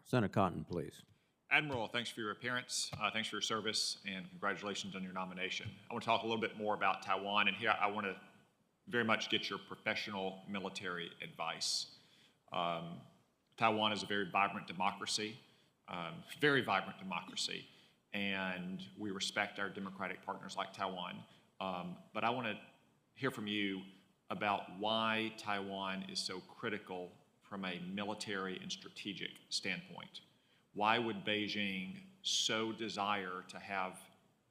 Senator Cotton, please. Admiral, thanks for your appearance. Thanks for your service, and congratulations on your nomination. I want to talk a little bit more about Taiwan, and here I want to very much get your professional military advice. Taiwan is a very vibrant democracy, and we respect our democratic partners like Taiwan. But I want to hear from you about why Taiwan is so critical from a military and strategic standpoint. Why would Beijing so desire to have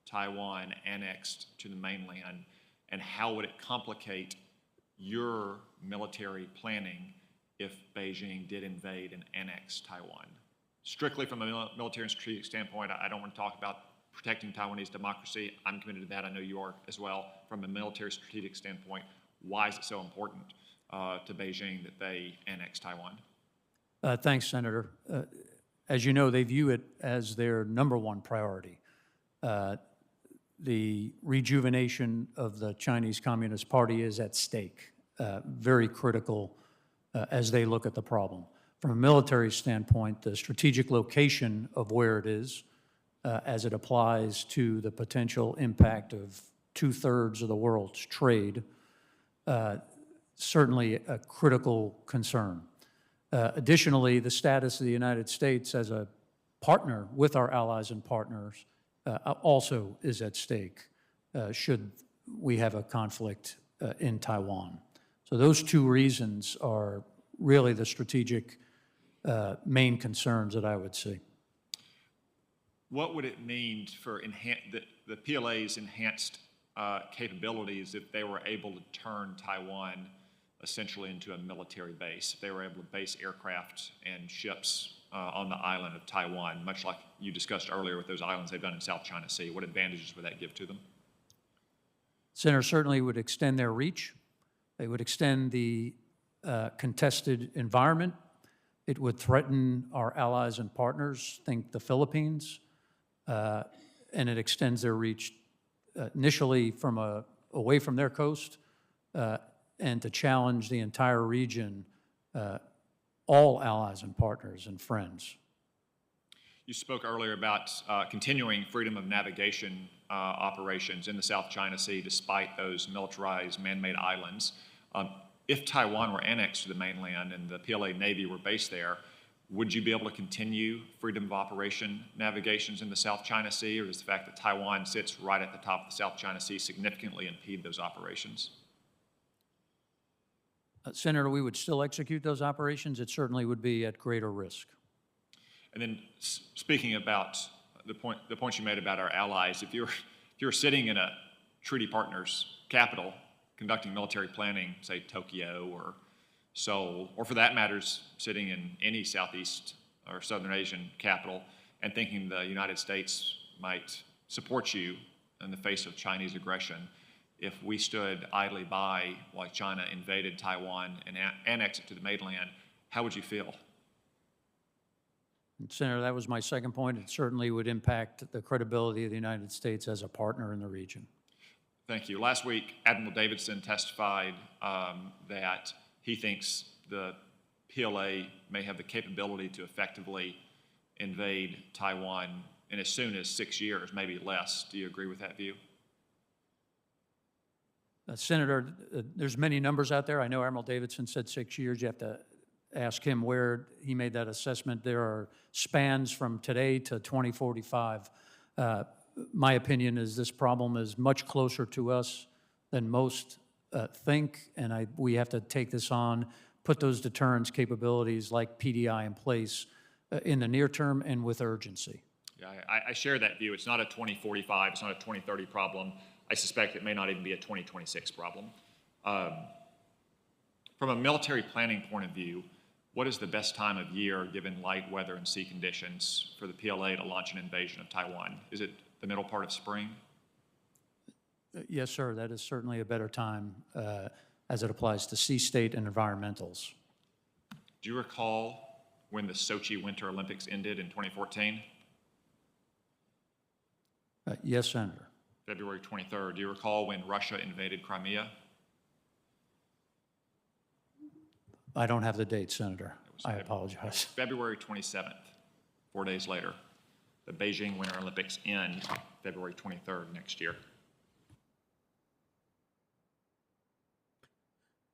Taiwan annexed to the mainland, and how would it complicate your military planning if Beijing did invade and annex Taiwan? Strictly from a military and strategic standpoint, I don't want to talk about protecting Taiwanese democracy. I'm committed to that. I know you are as well. From a military strategic standpoint, why is it so important to Beijing that they annex Taiwan? Thanks, Senator. As you know, they view it as their #1 priority. The rejuvenation of the Chinese Communist Party is at stake, very critical as they look at the problem. From a military standpoint, the strategic location of where it is, as it applies to the potential impact of 2/3 of the world's trade, certainly a critical concern. Additionally, the status of the United States as a partner with our allies and partners also is at stake should we have a conflict in Taiwan. So those two reasons are really the strategic main concerns that I would see. What would it mean for the PLA's enhanced capabilities if they were able to turn Taiwan essentially into a military base, if they were able to base aircraft and ships on the island of Taiwan, much like you discussed earlier with those islands they've done in South China Sea? What advantages would that give to them? Senator, certainly would extend their reach. They would extend the contested environment. It would threaten our allies and partners, think the Philippines, and it extends their reach initially from away from their coast and to challenge the entire region, all allies and partners and friends. You spoke earlier about continuing freedom of navigation operations in the South China Sea despite those militarized man-made islands. If Taiwan were annexed to the mainland and the PLA Navy were based there, would you be able to continue freedom of operation navigations in the South China Sea, or does the fact that Taiwan sits right at the top of the South China Sea significantly impede those operations? Senator, we would still execute those operations. It certainly would be at greater risk. And then speaking about the points you made about our allies, if you're sitting in a treaty partner's capital conducting military planning, say Tokyo or Seoul, or for that matter, sitting in any Southeast or Southern Asian capital and thinking the United States might support you in the face of Chinese aggression, if we stood idly by while China invaded Taiwan and annexed it to the mainland, how would you feel? Senator, that was my second point. It certainly would impact the credibility of the United States as a partner in the region. Thank you. Last week, Admiral Davidson testified that he thinks the PLA may have the capability to effectively invade Taiwan in as soon as 6 years, maybe less. Do you agree with that view? Senator, there's many numbers out there. I know Admiral Davidson said 6 years. You have to ask him where he made that assessment. There are spans from today to 2045. My opinion is this problem is much closer to us than most think, and we have to take this on, put those deterrence capabilities like PDI in place in the near term and with urgency. Yeah, I share that view. It's not a 2045, it's not a 2030 problem. I suspect it may not even be a 2026 problem. From a military planning point of view, what is the best time of year, given light weather and sea conditions, for the PLA to launch an invasion of Taiwan? Is it the middle part of spring? Yes, sir. That is certainly a better time as it applies to sea state and environmentals. Do you recall when the Sochi Winter Olympics ended in 2014? Yes, Senator. February 23rd. Do you recall when Russia invaded Crimea? I don't have the date, Senator. I apologize. February 27th. 4 days later. The Beijing Winter Olympics end February 23rd next year.